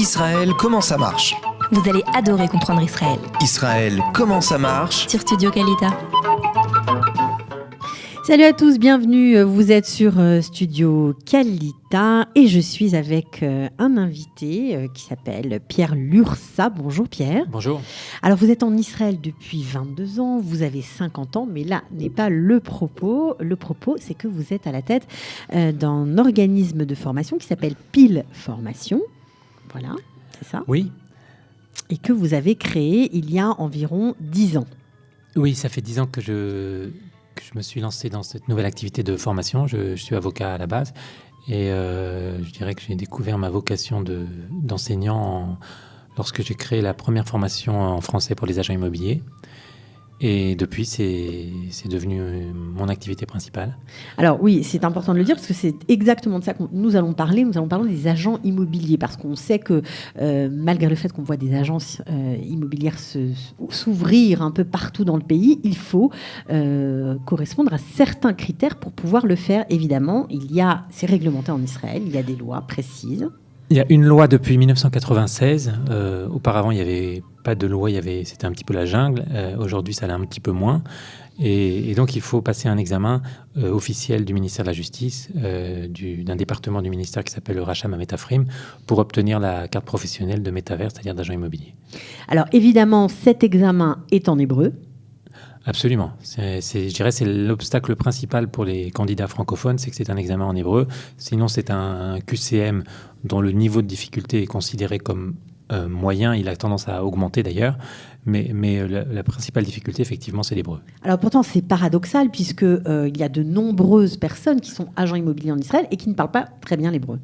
Israël, comment ça marche? Vous allez adorer comprendre Israël. Israël, comment ça marche? Sur Studio Kalita. Salut à tous, bienvenue. Vous êtes sur Studio Kalita et je suis avec un invité qui s'appelle Pierre Lursa. Bonjour Pierre. Bonjour. Alors vous êtes en Israël depuis 22 ans, vous avez 50 ans, mais là n'est pas le propos. Le propos, c'est que vous êtes à la tête d'un organisme de formation qui s'appelle Pile Formation. Voilà, c'est ça? Oui. Et que vous avez créé il y a environ 10 ans. Oui, ça fait 10 ans que je me suis lancé dans cette nouvelle activité de formation. Je suis avocat à la base et je dirais que j'ai découvert ma vocation d'enseignant lorsque j'ai créé la première formation en français pour les agents immobiliers. Et depuis, c'est devenu mon activité principale. Alors oui, c'est important de le dire parce que c'est exactement de ça que nous allons parler. Nous allons parler des agents immobiliers parce qu'on sait que malgré le fait qu'on voit des agences immobilières s'ouvrir un peu partout dans le pays, il faut correspondre à certains critères pour pouvoir le faire. Évidemment, c'est réglementé en Israël, il y a des lois précises. Il y a une loi depuis 1996. Auparavant, il n'y avait pas de loi, c'était un petit peu la jungle. Aujourd'hui, ça l'est un petit peu moins. Et donc, il faut passer un examen officiel du ministère de la Justice, d'un département du ministère qui s'appelle le Racham HaMetafrim, pour obtenir la carte professionnelle de métavers, c'est-à-dire d'agent immobilier. Alors, évidemment, cet examen est en hébreu. Absolument. Je dirais que c'est l'obstacle principal pour les candidats francophones, c'est que c'est un examen en hébreu. Sinon, c'est un QCM dont le niveau de difficulté est considéré comme moyen. Il a tendance à augmenter d'ailleurs. Mais la principale difficulté, effectivement, c'est l'hébreu. Alors pourtant, c'est paradoxal puisqu'il y a de nombreuses personnes qui sont agents immobiliers en Israël et qui ne parlent pas très bien l'hébreu.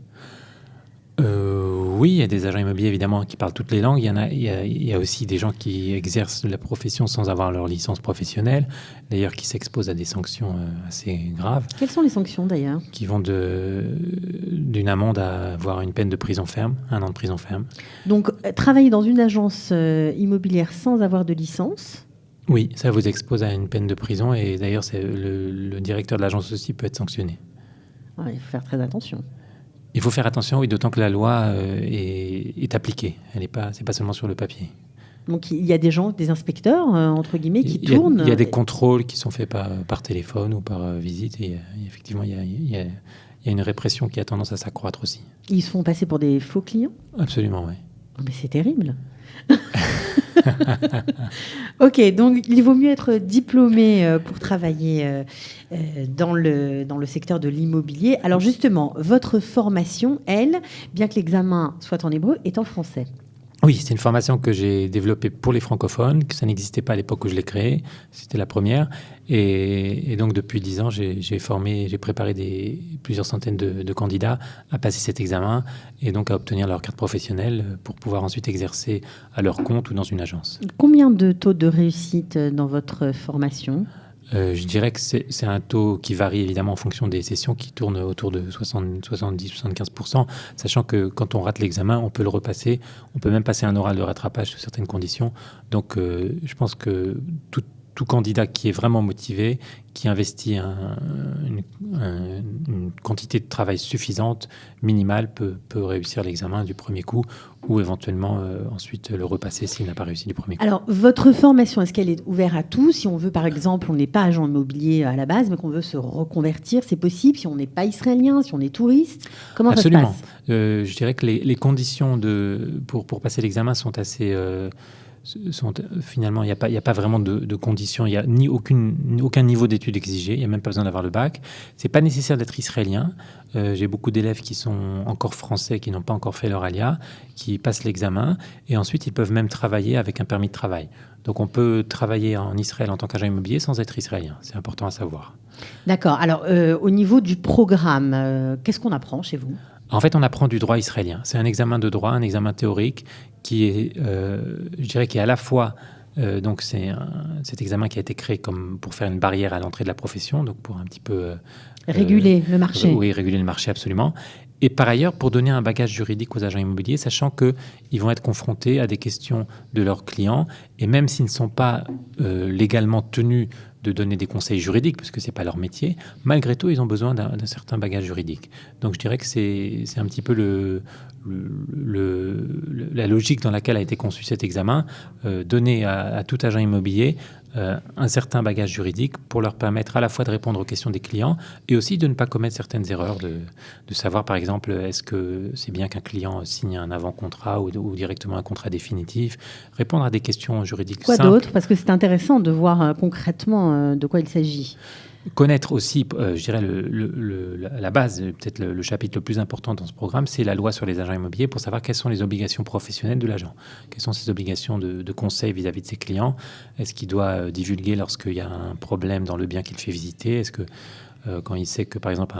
Oui, il y a des agents immobiliers évidemment qui parlent toutes les langues. Il y a aussi des gens qui exercent la profession sans avoir leur licence professionnelle, d'ailleurs qui s'exposent à des sanctions assez graves. Quelles sont les sanctions d'ailleurs? Qui vont d'une amende à voire une peine de prison ferme, 1 an de prison ferme. Donc travailler dans une agence immobilière sans avoir de licence? Oui, ça vous expose à une peine de prison et d'ailleurs le directeur de l'agence aussi peut être sanctionné. Il faut faire très attention. Il faut faire attention, oui, d'autant que la loi est appliquée. C'est pas seulement sur le papier. Donc il y a des gens, des inspecteurs, entre guillemets, qui tournent. Il y a des contrôles qui sont faits par téléphone ou par visite. Et effectivement, il y a une répression qui a tendance à s'accroître aussi. Ils se font passer pour des faux clients? Absolument, oui. Mais c'est terrible. Ok, donc il vaut mieux être diplômé pour travailler dans le secteur de l'immobilier. Alors justement, votre formation, elle, bien que l'examen soit en hébreu, est en français. Oui, c'est une formation que j'ai développée pour les francophones, que ça n'existait pas à l'époque où je l'ai créée. C'était la première. Et donc, depuis 10 ans, j'ai préparé plusieurs centaines de candidats à passer cet examen et donc à obtenir leur carte professionnelle pour pouvoir ensuite exercer à leur compte ou dans une agence. Combien de taux de réussite dans votre formation ? Je dirais que c'est un taux qui varie évidemment en fonction des sessions qui tournent autour de 70-75%, sachant que quand on rate l'examen, on peut le repasser. On peut même passer un oral de rattrapage sous certaines conditions. Donc je pense que tout candidat qui est vraiment motivé, qui investit une quantité de travail suffisante, minimale, peut réussir l'examen du premier coup ou éventuellement ensuite le repasser s'il n'a pas réussi du premier coup. Alors, votre formation, est-ce qu'elle est ouverte à tous? Si on veut, par exemple, on n'est pas agent immobilier à la base, mais qu'on veut se reconvertir, c'est possible? Si on n'est pas israélien, si on est touriste, comment Absolument. Ça se passe? Je dirais que les conditions pour passer l'examen sont assez... finalement, il n'y a pas vraiment de conditions. Il n'y a aucun niveau d'études exigé. Il n'y a même pas besoin d'avoir le bac. Ce n'est pas nécessaire d'être israélien. J'ai beaucoup d'élèves qui sont encore français, qui n'ont pas encore fait leur alia, qui passent l'examen. Et ensuite, ils peuvent même travailler avec un permis de travail. Donc, on peut travailler en Israël en tant qu'agent immobilier sans être israélien. C'est important à savoir. D'accord. Alors, au niveau du programme, qu'est-ce qu'on apprend chez vous? En fait, on apprend du droit israélien. C'est un examen de droit, un examen théorique qui est, je dirais, qui est à la fois... donc, cet examen qui a été créé comme pour faire une barrière à l'entrée de la profession, donc pour un petit peu... réguler le marché. Oui, réguler le marché, absolument. Et par ailleurs, pour donner un bagage juridique aux agents immobiliers, sachant qu'ils vont être confrontés à des questions de leurs clients, et même s'ils ne sont pas légalement tenus de donner des conseils juridiques, parce que ce n'est pas leur métier. Malgré tout, ils ont besoin d'un certain bagage juridique. Donc je dirais que c'est un petit peu la logique dans laquelle a été conçu cet examen, donner à tout agent immobilier un certain bagage juridique pour leur permettre à la fois de répondre aux questions des clients et aussi de ne pas commettre certaines erreurs, de savoir par exemple est-ce que c'est bien qu'un client signe un avant-contrat ou directement un contrat définitif, répondre à des questions juridiques Quoi simples. d'autre? Parce que c'est intéressant de voir concrètement de quoi il s'agit. Connaître aussi, je dirais, la base, peut-être le chapitre le plus important dans ce programme, c'est la loi sur les agents immobiliers pour savoir quelles sont les obligations professionnelles de l'agent. Quelles sont ses obligations de conseil vis-à-vis de ses clients? Est-ce qu'il doit divulguer lorsqu'il y a un problème dans le bien qu'il fait visiter? Est-ce que quand il sait que, par exemple,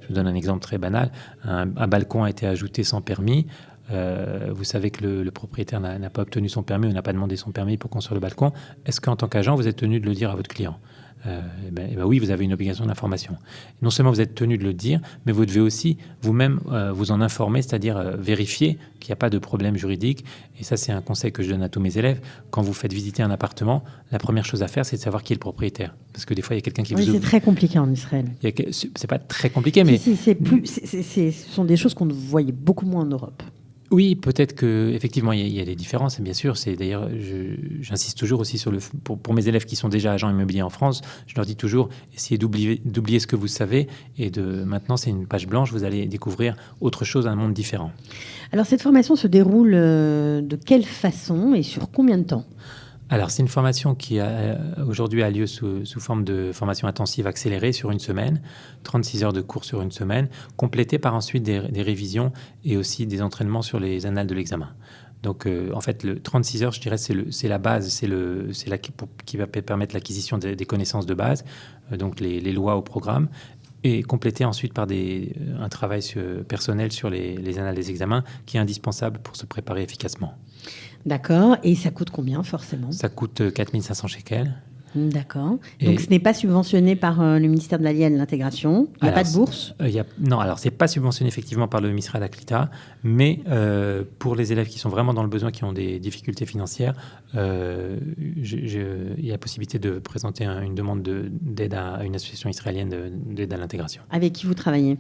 je vous donne un exemple très banal, un balcon a été ajouté sans permis, vous savez que le propriétaire n'a pas obtenu son permis ou n'a pas demandé son permis pour construire le balcon, est-ce qu'en tant qu'agent, vous êtes tenu de le dire à votre client? Oui, vous avez une obligation d'information. Non seulement vous êtes tenu de le dire, mais vous devez aussi vous-même vous en informer, c'est-à-dire vérifier qu'il n'y a pas de problème juridique. Et ça, c'est un conseil que je donne à tous mes élèves. Quand vous faites visiter un appartement, la première chose à faire, c'est de savoir qui est le propriétaire. Parce que des fois, il y a quelqu'un qui Oui, vous... c'est très compliqué en Israël. C'est pas très compliqué, mais... Ce sont des choses qu'on voyait beaucoup moins en Europe. Oui, peut-être qu'effectivement, il y a des différences, bien sûr. C'est d'ailleurs, j'insiste toujours aussi sur pour mes élèves qui sont déjà agents immobiliers en France, je leur dis toujours, essayez d'oublier ce que vous savez et maintenant, c'est une page blanche, vous allez découvrir autre chose, un monde différent. Alors, cette formation se déroule de quelle façon et sur combien de temps ? Alors, c'est une formation qui aujourd'hui a lieu sous forme de formation intensive accélérée sur une semaine, 36 heures de cours sur une semaine, complétée par ensuite des révisions et aussi des entraînements sur les annales de l'examen. Donc, en fait, le 36 heures, je dirais, c'est la base, qui va permettre l'acquisition des connaissances de base, donc les lois au programme, et complété ensuite par un travail personnel sur les annales des examens qui est indispensable pour se préparer efficacement. D'accord. Et ça coûte combien, forcément ? Ça coûte 4 500 shekels. D'accord. Donc, ce n'est pas subventionné par le ministère de l'Allié et de l'Intégration. Il n'y a pas de bourse ? Non, alors, ce n'est pas subventionné effectivement par le ministère de la Klita, mais pour les élèves qui sont vraiment dans le besoin, qui ont des difficultés financières, il y a possibilité de présenter une demande d'aide à une association israélienne d'aide à l'intégration. Avec qui vous travaillez ?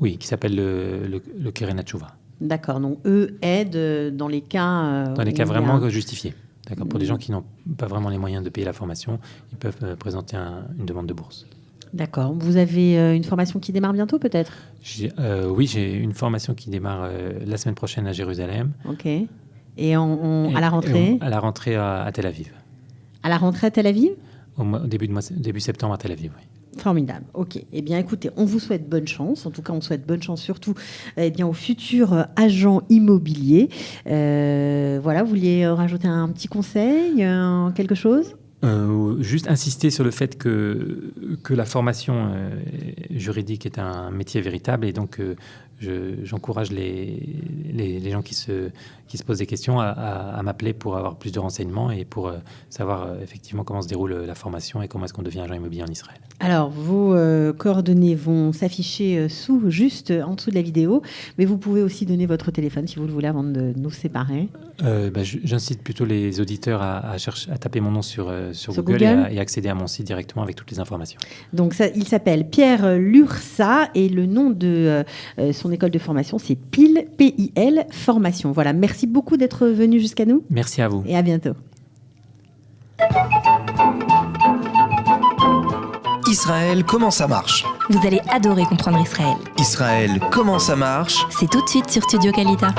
Oui, qui s'appelle le Keren Hatshuva. D'accord. Donc, eux aident dans les cas... Dans les cas vraiment justifiés. D'accord. Pour des gens qui n'ont pas vraiment les moyens de payer la formation, ils peuvent présenter une demande de bourse. D'accord. Vous avez une formation qui démarre bientôt, peut-être ? Oui, j'ai une formation qui démarre la semaine prochaine à Jérusalem. OK. Et à la rentrée ? À la rentrée à Tel Aviv. À la rentrée à Tel Aviv ? Début septembre à Tel Aviv, oui. Formidable. OK. Eh bien, écoutez, on vous souhaite bonne chance. En tout cas, on souhaite bonne chance surtout aux futurs agents immobiliers. Voilà, vous vouliez rajouter un petit conseil, quelque chose ? Juste insister sur le fait que la formation juridique est un métier véritable et donc j'encourage les gens qui se posent des questions à m'appeler pour avoir plus de renseignements et pour savoir effectivement comment se déroule la formation et comment est-ce qu'on devient agent immobilier en Israël. Alors, vos coordonnées vont s'afficher juste en dessous de la vidéo, mais vous pouvez aussi donner votre téléphone si vous le voulez avant de nous séparer. J'incite plutôt les auditeurs à taper mon nom sur Google et accéder à mon site directement avec toutes les informations. Donc, il s'appelle Pierre Lursa et le nom de son école de formation, c'est PIL Formation. Voilà, merci beaucoup d'être venu jusqu'à nous. Merci à vous. Et à bientôt. Israël, comment ça marche ? Vous allez adorer comprendre Israël. Israël, comment ça marche ? C'est tout de suite sur Studio Kalita.